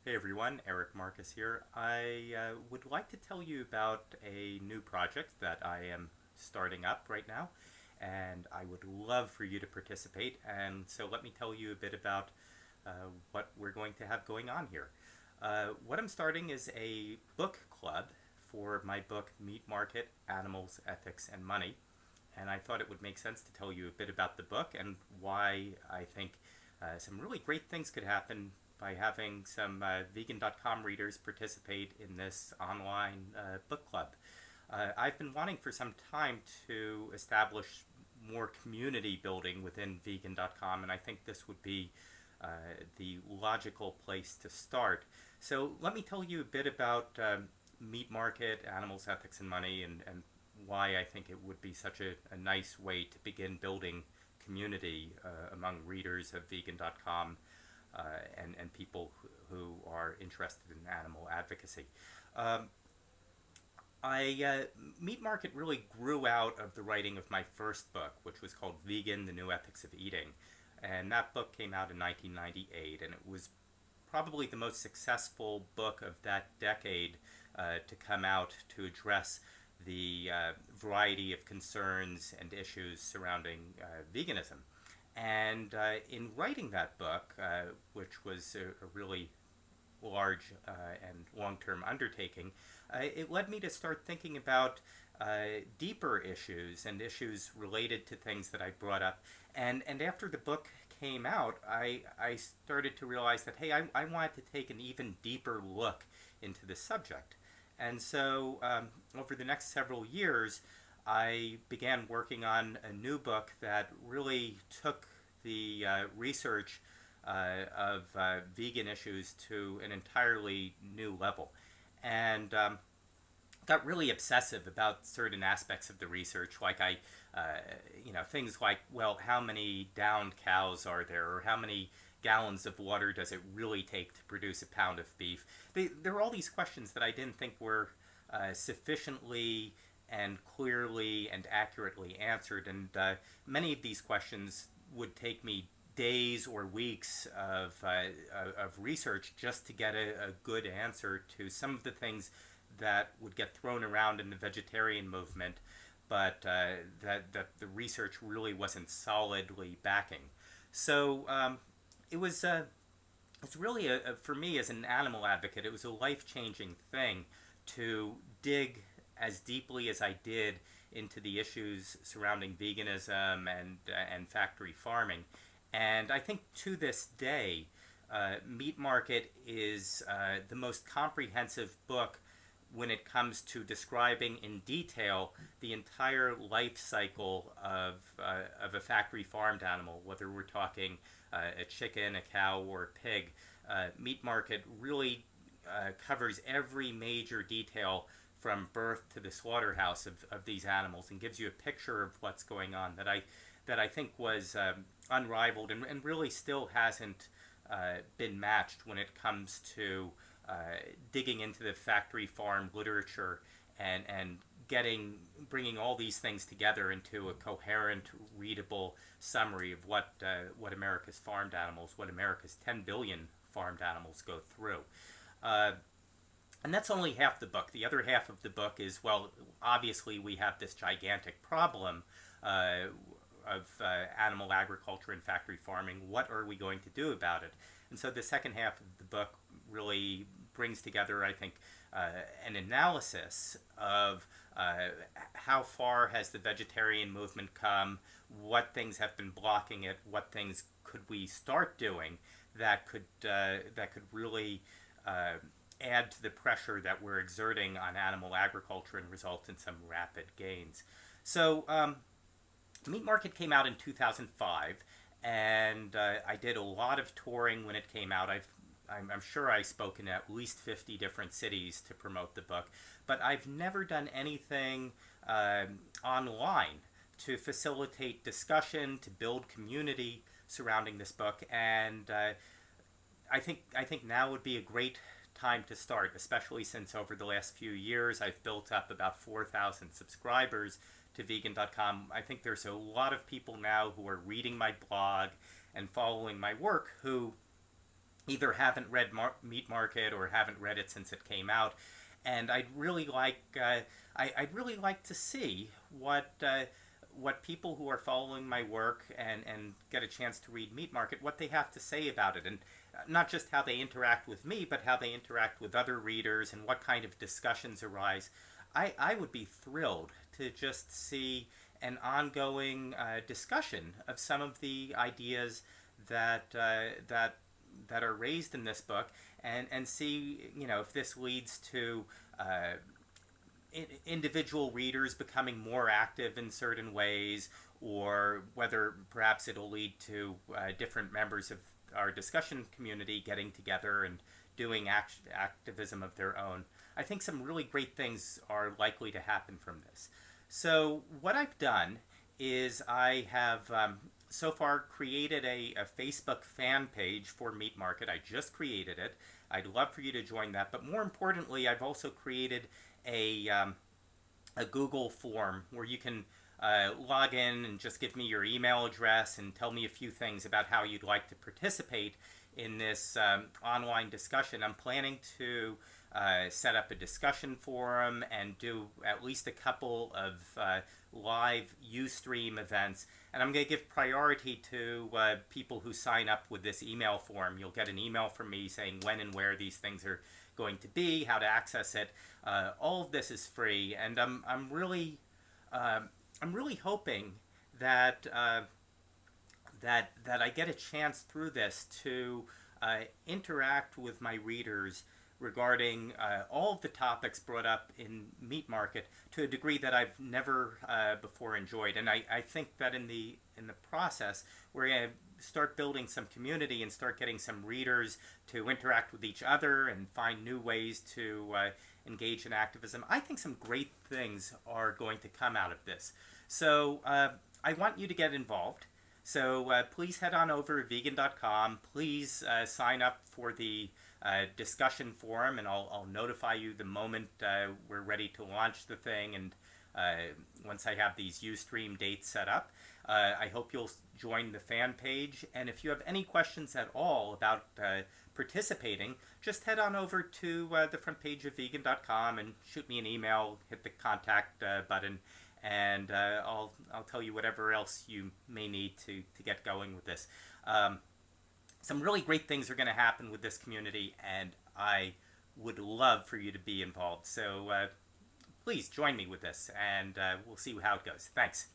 Hey everyone, Erik Marcus here. I would like to tell you about a new project that I am starting up right now, and I would love for you to participate. And so let me tell you a bit about what we're going to have going on here. What I'm starting is a book club for my book, Meat Market, Animals, Ethics, and Money. And I thought it would make sense to tell you a bit about the book and why I think some really great things could happen by having some vegan.com readers participate in this online book club. I've been wanting for some time to establish more community building within vegan.com, and I think this would be the logical place to start. So let me tell you a bit about Meat Market, Animals, Ethics, and Money, and why I think it would be such a nice way to begin building community among readers of vegan.com and people who are interested in animal advocacy. Um, Meat Market really grew out of the writing of my first book, which was called Vegan: The New Ethics of Eating. And that book came out in 1998, and it was probably the most successful book of that decade to come out to address the variety of concerns and issues surrounding veganism. And in writing that book, which was a really large and long-term undertaking, it led me to start thinking about deeper issues and issues related to things that I brought up. And after the book came out, I started to realize that, hey, I wanted to take an even deeper look into the subject. And so over the next several years, I began working on a new book that really took the research of vegan issues to an entirely new level. And got really obsessive about certain aspects of the research, like things like, well, how many downed cows are there, or how many gallons of water does it really take to produce a pound of beef? There are all these questions that I didn't think were sufficiently and clearly and accurately answered, and many of these questions would take me days or weeks of research just to get a good answer to some of the things that would get thrown around in the vegetarian movement, but that the research really wasn't solidly backing. So it's really for me as an animal advocate, it was a life-changing thing to dig as deeply as I did into the issues surrounding veganism and factory farming. And I think to this day, Meat Market is the most comprehensive book when it comes to describing in detail the entire life cycle of a factory farmed animal, whether we're talking a chicken, a cow, or a pig. Meat Market really covers every major detail from birth to the slaughterhouse of these animals, and gives you a picture of what's going on that I think was unrivaled and really still hasn't been matched when it comes to digging into the factory farm literature and bringing all these things together into a coherent, readable summary of what America's farmed animals, what America's 10 billion farmed animals go through. And that's only half the book. The other half of the book is, well, obviously we have this gigantic problem of animal agriculture and factory farming. What are we going to do about it? And so the second half of the book really brings together, I think, an analysis of how far has the vegetarian movement come, what things have been blocking it, what things could we start doing that could really add to the pressure that we're exerting on animal agriculture and result in some rapid gains. So Meat Market came out in 2005, and I did a lot of touring when it came out. I'm sure I spoke in at least 50 different cities to promote the book, but I've never done anything online to facilitate discussion, to build community surrounding this book, and I think now would be a great time to start, especially since over the last few years I've built up about 4,000 subscribers to vegan.com. I think there's a lot of people now who are reading my blog and following my work who either haven't read Meat Market or haven't read it since it came out, and I'd really like to see what people who are following my work and get a chance to read Meat Market, what they have to say about it, and not just how they interact with me, but how they interact with other readers and what kind of discussions arise. I would be thrilled to just see an ongoing discussion of some of the ideas that are raised in this book, and see, if this leads to individual readers becoming more active in certain ways, or whether perhaps it'll lead to different members of our discussion community getting together and doing activism of their own. I think some really great things are likely to happen from this. So what I've done is I have so far created a Facebook fan page for Meat Market. I just created it. I'd love for you to join that. But more importantly, I've also created a Google form where you can log in and just give me your email address and tell me a few things about how you'd like to participate in this online discussion. I'm planning to set up a discussion forum and do at least a couple of live Ustream events. And I'm going to give priority to people who sign up with this email form. You'll get an email from me saying when and where these things are going to be, how to access it. All of this is free, and I'm really hoping that that I get a chance through this to interact with my readers regarding all of the topics brought up in Meat Market to a degree that I've never before enjoyed. And I think that in the process, we're going to start building some community and start getting some readers to interact with each other and find new ways to engage in activism. I think some great things are going to come out of this. So I want you to get involved. So please head on over to vegan.com. Please sign up for the discussion forum, and I'll notify you the moment we're ready to launch the thing, and once I have these Ustream dates set up. I hope you'll join the fan page, and if you have any questions at all about participating, just head on over to the front page of vegan.com and shoot me an email, hit the contact button, and I'll tell you whatever else you may need to get going with this. Some really great things are going to happen with this community, and I would love for you to be involved. So please join me with this, and we'll see how it goes. Thanks.